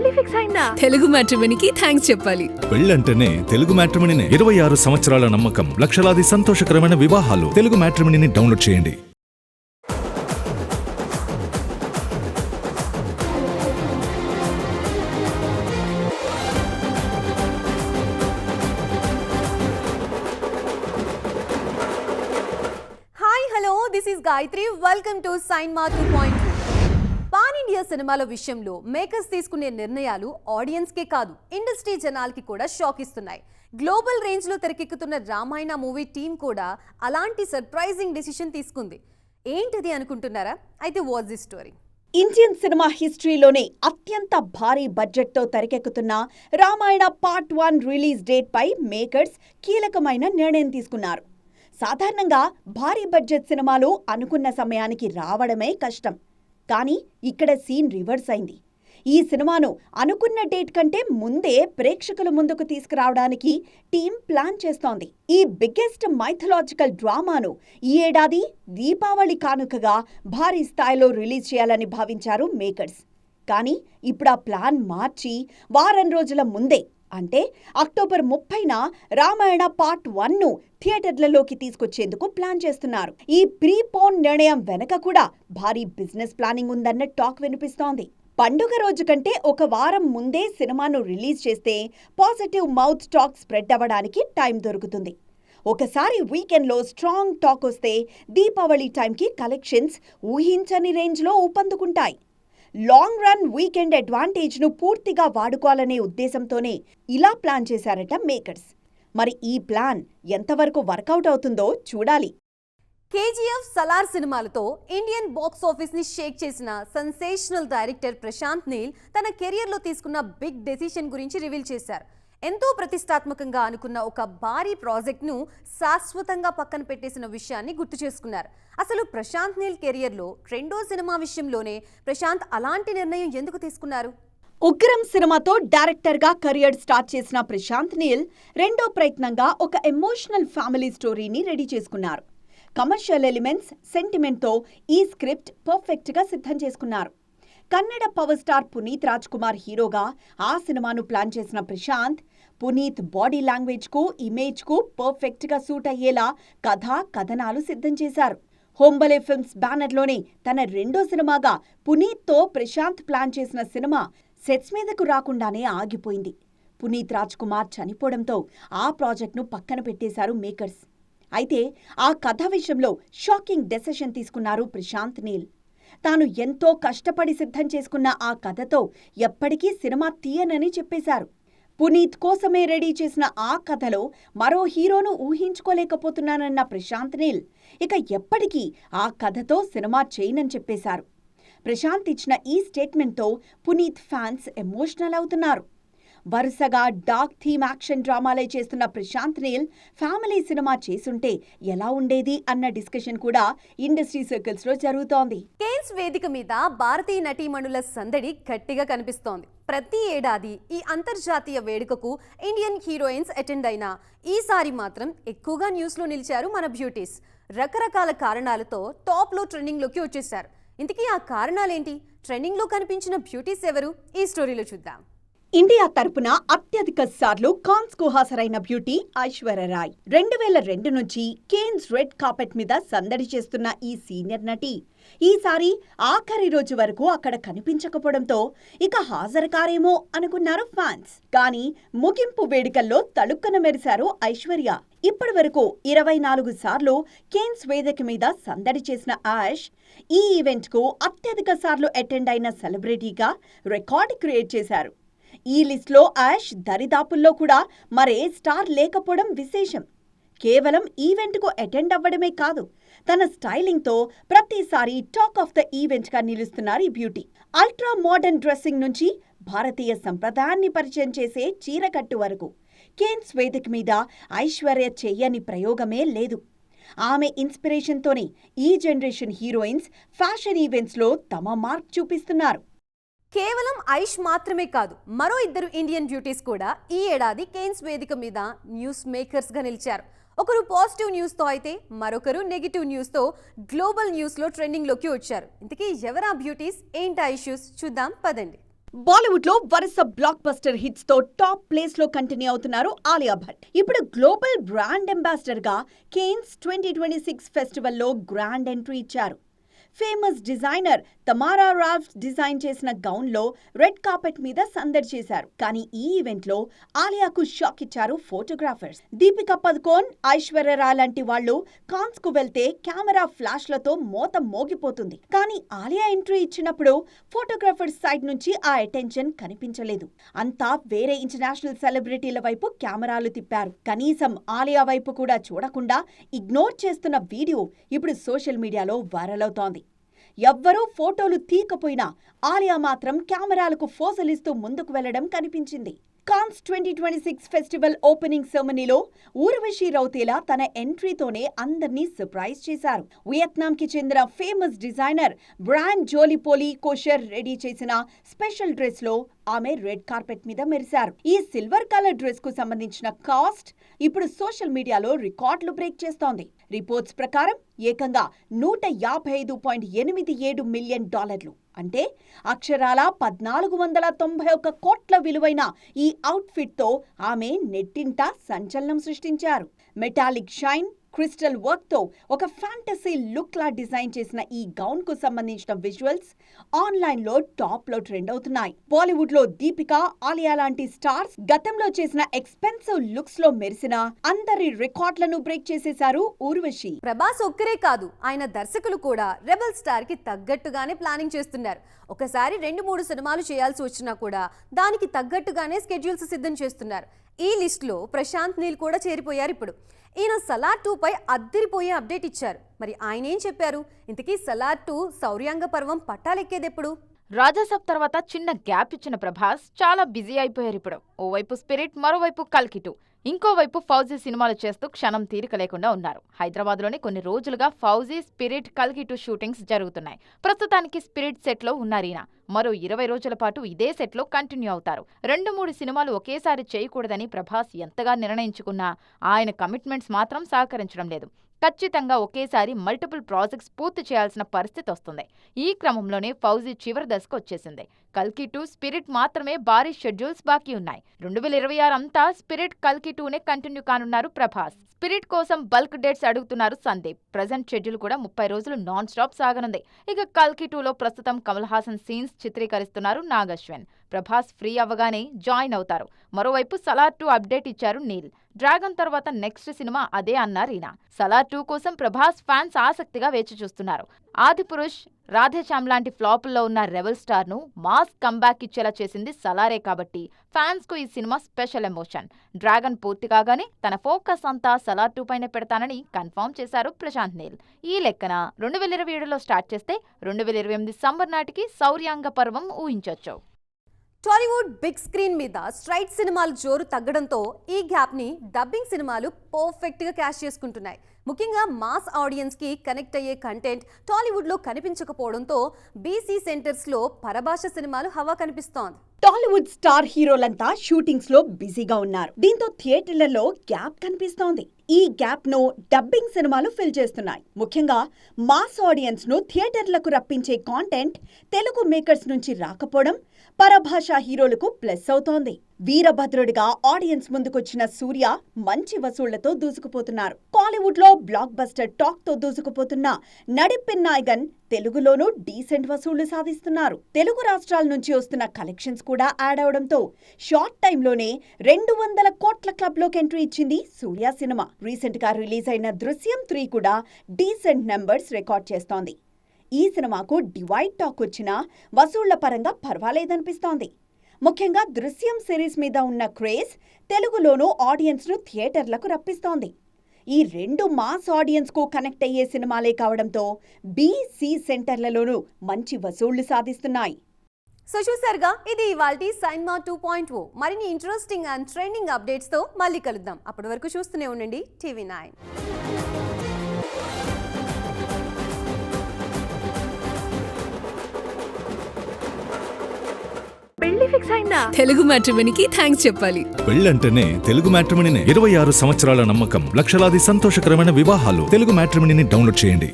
పెళ్లి ఫిక్స్ అయిందా? తెలుగు మ్యాట్రిమోనీకి థ్యాంక్స్ చెప్పాలి. పెళ్ళంటేనే తెలుగు మ్యాట్రిమోనీనే. 26 సంవత్సరాల నమ్మకం, లక్షలాది సంతోషకరమైన వివాహాలు. తెలుగు మ్యాట్రిమోనీని డౌన్లోడ్ చేయండి. Hi hello, this is Gayatri. Welcome to cinema 2.2. Pan India సినిమాల విషయంలో మేకర్స్ తీసుకునే నిర్ణయాలు ఆడియన్స్కే కాదు, ఇండస్ట్రీ జనాలకి కూడా షాక్ ఇస్తున్నాయి. గ్లోబల్ రేంజ్లో తెరకెక్కుతున్న రామాయణ మూవీ టీం కూడా అలాంటి సర్ప్రైజింగ్ డెసిషన్ తీసుకుంది. ఏంటిది అనుకుంటున్నారా? అయితే watch the story. Indian cinema హిస్టరీలోనే అత్యంత భారీ బడ్జెట్తో తెరకెక్కుతున్న రామాయణ పార్ట్ 1 రిలీజ్ డేట్ పై మేకర్స్ కీలకమైన నిర్ణయం తీసుకున్నారు. సాధారణంగా భారీ బడ్జెట్ సినిమాలు అనుకున్న సమయానికి రావడమే కష్టం. కానీ ఇక్కడ సీన్ రివర్స్ అయింది. ఈ సినిమాను అనుకున్న డేట్ కంటే ముందే ప్రేక్షకుల ముందుకు తీసుకురావడానికి టీం ప్లాన్ చేస్తోంది. ఈ బిగ్గెస్ట్ మైథలాజికల్ డ్రామాను ఈ ఏడాది దీపావళి కానుకగా భారీ స్థాయిలో రిలీజ్ చేయాలని భావించారు మేకర్స్. కానీ ఇప్పుడు ఆ ప్లాన్ మార్చి వారం రోజుల ముందే, అంటే అక్టోబర్ 30న రామాయణ పార్ట్ 1ను థియేటర్లలోకి తీసుకొచ్చేందుకు ప్లాన్ చేస్తున్నారు. ఈ ప్రీపోన్ నిర్ణయం వెనక కూడా భారీ బిజినెస్ ప్లానింగ్ ఉందన్న టాక్ వినిపిస్తోంది. పండుగ రోజు కంటే ఒక వారం ముందే సినిమాను రిలీజ్ చేస్తే పాజిటివ్ మౌత్ టాక్ స్ప్రెడ్ అవ్వడానికి టైం దొరుకుతుంది. ఒకసారి వీకెండ్లో స్ట్రాంగ్ టాక్ వస్తే దీపావళి టైంకి కలెక్షన్స్ ఊహించని రేంజ్లో ఊపందుకుంటాయి. లాంగ్ రన్ వీకెండ్ అడ్వాంటేజ్ను పూర్తిగా వాడుకోవాలనే ఉద్దేశంతోనే ఇలా ప్లాన్ చేశారట మేకర్స్. మరి ఈ ప్లాన్ ఎంతవరకు వర్కౌట్ అవుతుందో చూడాలి. కేజీఎఫ్, సలార్ సినిమాలతో ఇండియన్ బాక్స్ ఆఫీస్ ని షేక్ చేసిన సెన్సేషనల్ డైరెక్టర్ ప్రశాంత్ నీల్ తన కెరియర్లో తీసుకున్న బిగ్ డెసిషన్ గురించి రివీల్ చేశారు. ఎంతో ప్రతిష్టాత్మకంగా అనుకున్న ఒక భారీ ప్రాజెక్ట్ను శాశ్వతంగా పక్కన పెట్టేసిన విషయాన్ని గుర్తు చేసుకున్నారు. అసలు ప్రశాంత్ నీల్ కెరియర్లో రెండో సినిమా విషయంలోనే ప్రశాంత్ అలాంటి నిర్ణయం ఎందుకు తీసుకున్నారు? ఉగ్రం సినిమాతో డైరెక్టర్గా కెరియర్ స్టార్ట్ చేసిన ప్రశాంత్ నీల్ రెండో ప్రయత్నంగా ఒక ఎమోషనల్ ఫ్యామిలీ స్టోరీని రెడీ చేసుకున్నారు. కమర్షియల్ ఎలిమెంట్స్, సెంటిమెంట్తో ఈ స్క్రిప్ట్ పర్ఫెక్ట్గా సిద్ధం చేసుకున్నారు. కన్నడ పవర్ స్టార్ పునీత్ రాజ్ కుమార్ హీరోగా ఆ సినిమాను ప్లాన్ చేసిన ప్రశాంత్, పునీత్ బాడీ లాంగ్వేజ్కు, ఇమేజ్కు పర్ఫెక్ట్గా సూట్ అయ్యేలా కథ, కథనాలు సిద్ధం చేశారు. హోంబలే ఫిల్మ్స్ బ్యానర్లోనే తన రెండో సినిమాగా పునీత్తో ప్రశాంత్ ప్లాన్ చేసిన సినిమా సెట్స్ మీదకు రాకుండానే ఆగిపోయింది. పునీత్ రాజ్ కుమార్ చనిపోవడంతో ఆ ప్రాజెక్ట్ను పక్కన పెట్టేశారు మేకర్స్. అయితే ఆ కథ విషయంలో షాకింగ్ డెసిషన్ తీసుకున్నారు ప్రశాంత్ నీల్. తాను ఎంతో కష్టపడి సిద్ధం చేసుకున్న ఆ కథతో ఎప్పటికీ సినిమా తీయనని చెప్పేశారు. పునీత్ కోసమే రెడీ చేసిన ఆ కథలో మరో హీరోను ఊహించుకోలేకపోతున్నానన్న ప్రశాంత్ నీల్ ఇక ఎప్పటికీ ఆ కథతో సినిమా చేయనని చెప్పేశారు. ప్రశాంత్ ఇచ్చిన ఈ స్టేట్మెంట్తో పునీత్ ఫ్యాన్స్ ఎమోషనల్ అవుతున్నారు. వరుసగా డార్క్ థీమ్ యాక్షన్ డ్రామాలే చేస్తున్న ప్రశాంత్ నీల్ ఫ్యామిలీ సినిమా చేసుంటే ఎలా ఉండేది అన్న డిస్కషన్ కూడా ఇండస్ట్రీ సర్కిల్స్ లో జరుగుతోంది. కేన్స్ వేదిక మీద భారతీయ నటీమణుల సందడి గట్టిగా కనిపిస్తోంది. ప్రతి ఏడాది ఈ అంతర్జాతీయ వేడుకకు ఇండియన్ హీరోయిన్స్ అటెండ్ అయినా ఈసారి మాత్రం ఎక్కువగా న్యూస్లో నిలిచారు మన బ్యూటీస్. రకరకాల కారణాలతో టాప్లో ట్రెండింగ్లోకి వచ్చేశారు. ఇంతకీ ఆ కారణాలేంటి? ట్రెండింగ్లో కనిపించిన బ్యూటీస్ ఎవరు? ఈ స్టోరీలో చూద్దాం. ఇండియా తరపున అత్యధిక సార్లు కాన్స్ కు హాజరైన బ్యూటీ ఐశ్వర్య రాయ్ 2002 నుంచి కేన్స్ రెడ్ కార్పెట్ మీద సందడి చేస్తున్న ఈ సీనియర్ నటి ఈసారి ఆఖరి రోజు వరకు అక్కడ కనిపించకపోవడంతో ఇక హాజరు కారేమో అనుకున్నారు ఫ్యాన్స్. కానీ ముగింపు వేడుకల్లో తళుక్కన మెరిశారు ఐశ్వర్య. ఇప్పటి వరకు 24 సార్లు కేన్స్ వేదిక మీద సందడి చేసిన యాష్ ఈ ఈవెంట్ కు అత్యధిక సార్లు అటెండ్ అయిన సెలబ్రిటీగా రికార్డ్ క్రియేట్ చేశారు. ఈ లిస్ట్లో యాష్ దరిదాపుల్లో కూడా మరే స్టార్ లేకపోవడం విశేషం. కేవలం ఈవెంట్కు అటెండ్ అవ్వడమే కాదు, తన స్టైలింగ్తో ప్రతిసారి టాక్ ఆఫ్ ద ఈవెంట్గా నిలుస్తున్నారు ఈ బ్యూటీ. అల్ట్రా మోడర్న్ డ్రెస్సింగ్ నుంచి భారతీయ సంప్రదాయాన్ని పరిచయం చేసే చీరకట్టు వరకు కేన్స్ వేదిక మీద ఐశ్వర్య చెయ్యని ప్రయోగమే లేదు. ఆమె ఇన్స్పిరేషన్తోనే ఈ జనరేషన్ హీరోయిన్స్ ఫ్యాషన్ ఈవెంట్స్లో తమ మార్క్ చూపిస్తున్నారు. కేవలం ఐష్ మాత్రమే కాదు, మరో ఇద్దరు ఇండియన్ బ్యూటీస్ కూడా ఈ ఏడాది కేన్స్ వేదిక మీద న్యూస్ మేకర్స్గా నిలిచారు. ఒకరు పాజిటివ్ న్యూస్తో అయితే మరొకరు నెగిటివ్ న్యూస్తో గ్లోబల్ న్యూస్లో ట్రెండింగ్లోకి వచ్చారు. ఇంతకీ ఎవరా బ్యూటీస్, ఏంటా ఇష్యూస్ చూద్దాం పదండి. బాలీవుడ్ లో వరుస బ్లాక్ బస్టర్ హిట్స్ తో టాప్ ప్లేస్ లో కంటిన్యూ అవుతున్నారు ఆలియా భట్. ఇప్పుడు గ్లోబల్ బ్రాండ్ అంబాసిడర్ గా కేన్స్ 2026 ఫెస్టివల్ లో గ్రాండ్ ఎంట్రీ ఇచ్చారు. ఫేమస్ డిజైనర్ తమారా రాల్ఫ్ డిజైన్ చేసిన గౌన్ లో రెడ్ కార్పెట్ మీద సందడి చేశారు. కానీ ఈ ఈవెంట్ లో ఆలియాకు షాక్ ఇచ్చారు ఫోటోగ్రాఫర్స్. దీపికా పదుకోన్, ఐశ్వర్య రాయ్ లాంటి వాళ్ళు కాన్స్ కు వెళ్తే కెమెరా ఫ్లాష్లతో మోత మోగిపోతుంది. కానీ ఆలియా ఎంట్రీ ఇచ్చినప్పుడు ఫోటోగ్రాఫర్స్ సైడ్ నుంచి ఆ అటెన్షన్ కనిపించలేదు. అంతా వేరే ఇంటర్నేషనల్ సెలబ్రిటీల వైపు కెమెరాలు తిప్పారు. కనీసం ఆలియా వైపు కూడా చూడకుండా ఇగ్నోర్ చేస్తున్న వీడియో ఇప్పుడు సోషల్ మీడియాలో వైరల్ అవుతోంది. ఎవ్వరూ ఫోటోలు తీయకపోయినా ఆలియా మాత్రం కెమెరాలకు ఫోజులిస్తూ ముందుకు వెళ్లడం కనిపించింది. కాన్స్ 2026 ఫెస్టివల్ ఓపెనింగ్ సెరమనీలో ఊర్వశి రౌతేలా తన ఎంట్రీతోనే అందర్నీ సర్ప్రైజ్ చేశారు. వియత్నాంకి చెందిన ఫేమస్ డిజైనర్ బ్రాండ్ జోలిపోలి కోషర్ రెడీ చేసిన స్పెషల్ డ్రెస్ లో ఆమె రెడ్ కార్పెట్ మీద మెరిశారు. ఈ సిల్వర్ కలర్ డ్రెస్ కు సంబంధించిన కాస్ట్ ఇప్పుడు సోషల్ మీడియాలో రికార్డులు బ్రేక్ చేస్తోంది. రిపోర్ట్స్ ప్రకారం ఏకంగా $155.87 మిలియన్, అంటే అక్షరాల 1491 కోట్ల విలువైన ఈ అవుట్ఫిట్ తో ఆమె నెట్టింట సంచలనం సృష్టించారు. మెటాలిక్ షైన్, క్రిస్టల్ వర్క్ తో ఒక ఫ్యాంటసీ లుక్ లా డిజైన్ చేసిన ఈ గౌన్ కు సంబంధించిన విజువల్స్ ఆన్లైన్ లో టాప్ లో ట్రెండ్ అవుతున్నాయి. బాలీవుడ్ లో దీపికా, ఆలియా లాంటి స్టార్స్ గతంలో చేసిన ఎక్స్పెన్సివ్ లుక్స్ లో మెరిసిన అందరి రికార్డులను బ్రేక్ చేసేశారు ఊర్వశి. ప్రభాస్ ఒక్కరే కాదు, ఆయన దర్శకులు కూడా రెబల్ స్టార్ కి తగ్గట్టుగానే ప్లానింగ్ చేస్తున్నారు. ఒకసారి 2-3 సినిమాలు చేయాల్సి వచ్చినా కూడా దానికి తగ్గట్టుగానే స్కెడ్యూల్స్ సిద్ధం చేస్తున్నారు. ఈ లిస్ట్ లో ప్రశాంత్ నీల్ కూడా చేరిపోయారు. ఇప్పుడు ఈయన సలార్ 2 పై అద్దరిపోయే అప్డేట్ ఇచ్చారు. మరి ఆయన ఏం చెప్పారు? ఇంతకీ సలార్ 2 శౌర్యాంగ పర్వం పట్టాలెక్కేదెప్పుడు? రాజాసాబ్ తర్వాత చిన్న గ్యాప్ ఇచ్చిన ప్రభాస్ చాలా బిజీ అయిపోయారు. ఇప్పుడు ఓవైపు స్పిరిట్, మరోవైపు కల్కి 2, ఇంకోవైపు ఫౌజీ సినిమాలు చేస్తూ క్షణం తీరిక లేకుండా ఉన్నారు. హైదరాబాద్లోని కొన్ని రోజులుగా ఫౌజీ, స్పిరిట్, కల్కి 2 షూటింగ్స్ జరుగుతున్నాయి. ప్రస్తుతానికి స్పిరిట్ సెట్లో ఉన్నారు ఈయన. మరో 20 రోజుల పాటు ఇదే సెట్లో కంటిన్యూ అవుతారు. 2-3 సినిమాలు ఒకేసారి చేయకూడదని ప్రభాస్ ఎంతగా నిర్ణయించుకున్నా ఆయన కమిట్మెంట్స్ మాత్రం సహకరించడం లేదు. ఖచ్చితంగా ఒకేసారి మల్టిపుల్ ప్రాజెక్ట్స్ పూర్తి చేయాల్సిన పరిస్థితి వస్తుంది. ఈ క్రమంలోనే ఫౌజీ చివరి దశకు వచ్చేసింది. కల్కి 2, స్పిరిట్ మాత్రమే భారీ షెడ్యూల్స్ బాకీ ఉన్నాయి. 2026 అంతా స్పిరిట్, కల్కి 2నే కంటిన్యూ కానున్నారు ప్రభాస్. స్పిరిట్ కోసం బల్క్ డేట్స్ అడుగుతున్నారు సందీప్. ప్రెజెంట్ షెడ్యూల్ కూడా 30 రోజులు నాన్ స్టాప్ సాగనుంది. ఇక కల్కి 2లో ప్రస్తుతం కమల్ హాసన్ సీన్స్ చిత్రీకరిస్తున్నారు నాగశ్విన్. ప్రభాస్ ఫ్రీ అవ్వగానే జాయిన్ అవుతారు. మరోవైపు సలార్ 2 అప్డేట్ ఇచ్చారు నీల్. డ్రాగన్ తర్వాత నెక్స్ట్ సినిమా అదే అన్నారు ఈయన. సలార్ 2 కోసం ప్రభాస్ ఫ్యాన్స్ ఆసక్తిగా వేచి చూస్తున్నారు. ఆదిపురుష్, రాధేశ్యామ్ లాంటి ఫ్లాపుల్లో ఉన్న రెబల్ స్టార్ ను మాస్ కంబ్యాక్ ఇచ్చేలా చేసింది సలారే కాబట్టి ఫ్యాన్స్ కు ఈ సినిమా స్పెషల్ ఎమోషన్. డ్రాగన్ పూర్తి కాగానే తన ఫోకస్ అంతా సలార్ 2 పైనే పెడతానని కన్ఫర్మ్ చేశారు ప్రశాంత్ నీల్. ఈ లెక్కన 2027లో స్టార్ట్ చేస్తే 2028 సమ్మర్ నాటికి శౌర్యాంగ పర్వం ఊహించొచ్చు. టాలీవుడ్ బిగ్ స్క్రీన్ మీద స్ట్రైట్ సినిమాలు జోరు తగ్గడంతో ఈ గ్యాప్ ని డబ్బింగ్ సినిమాలు పర్ఫెక్ట్ గా క్యాష్ చేసుకుంటున్నాయి. ముఖ్యంగా మాస్ ఆడియన్స్ కి కనెక్ట్ అయ్యే కంటెంట్ టాలీవుడ్ లో కనిపించకపోవడంతో బీసీ సెంటర్స్ లో పరభాష సినిమాలు హవా కనిపిస్తోంది. టాలీవుడ్ స్టార్ హీరోలంతా షూటింగ్స్ లో బిజీగా ఉన్నారు. దీంతో థియేటర్లలో గ్యాప్ కనిపిస్తోంది. ఈ గ్యాప్ ను డబ్బింగ్ సినిమాలు ఫిల్ చేస్తున్నాయి. ముఖ్యంగా మాస్ ఆడియన్స్ ను థియేటర్లకు రప్పించే కాంటెంట్ తెలుగు మేకర్స్ నుంచి రాకపోవడం పరభాషా హీరోలకు ప్లస్ అవుతోంది. వీరభద్రుడిగా ఆడియన్స్ ముందుకొచ్చిన సూర్య మంచి వసూళ్లతో దూసుకుపోతున్నారు. కాలీవుడ్ లో బ్లాక్ బస్టర్ టాక్ తో దూసుకుపోతున్న నడిపిన్ నాయగన్ తెలుగులోనూ డీసెంట్ వసూళ్లు సాధిస్తున్నారు. తెలుగు రాష్ట్రాల నుంచి వస్తున్న కలెక్షన్స్ కూడా యాడ్ అవడంతో షార్ట్ టైంలోనే 200 కోట్ల క్లబ్ లోకి ఎంట్రీ ఇచ్చింది సూర్య సినిమా. రీసెంట్ గా రిలీజ్ అయిన దృశ్యం 3 కూడా డీసెంట్ నెంబర్స్ రికార్డ్ చేస్తోంది. ఈ సినిమాకు డివైడ్ టాక్ వచ్చినా వసూళ్ల పరంగా పర్వాలేదనిపిస్తోంది. ముఖ్యంగా దృశ్యం సిరీస్ మీద ఉన్న క్రేజ్ తెలుగులోనూ ఆడియన్స్ ను థియేటర్లకు రప్పిస్తోంది. ఈ 2 మాస్ ఆడియన్స్ కు కనెక్ట్ అయ్యే సినిమాలే కావడంతో బీసీ సెంటర్లలోనూ మంచి వసూళ్లు సాధిస్తున్నాయి. సో చూసారుగా, ఇది ఇవాల్టి సైన్మా 2.0. మరిన్ని ఇంట్రెస్టింగ్ అండ్ ట్రెండింగ్ అప్డేట్స్ తో మళ్ళీ కలుద్దాం. అప్పటి వరకు చూస్తూనే ఉండండి TV9. పెళ్లి ఫిక్స్ అయిందా? తెలుగు మ్యాట్రిమోనీకి థ్యాంక్స్ చెప్పాలి. పెళ్ళంటేనే తెలుగు మ్యాట్రిమోనీనే. 26 సంవత్సరాల నమ్మకం, లక్షలాది సంతోషకరమైన వివాహాలు. తెలుగు మ్యాట్రిమోనీని డౌన్లోడ్ చేయండి.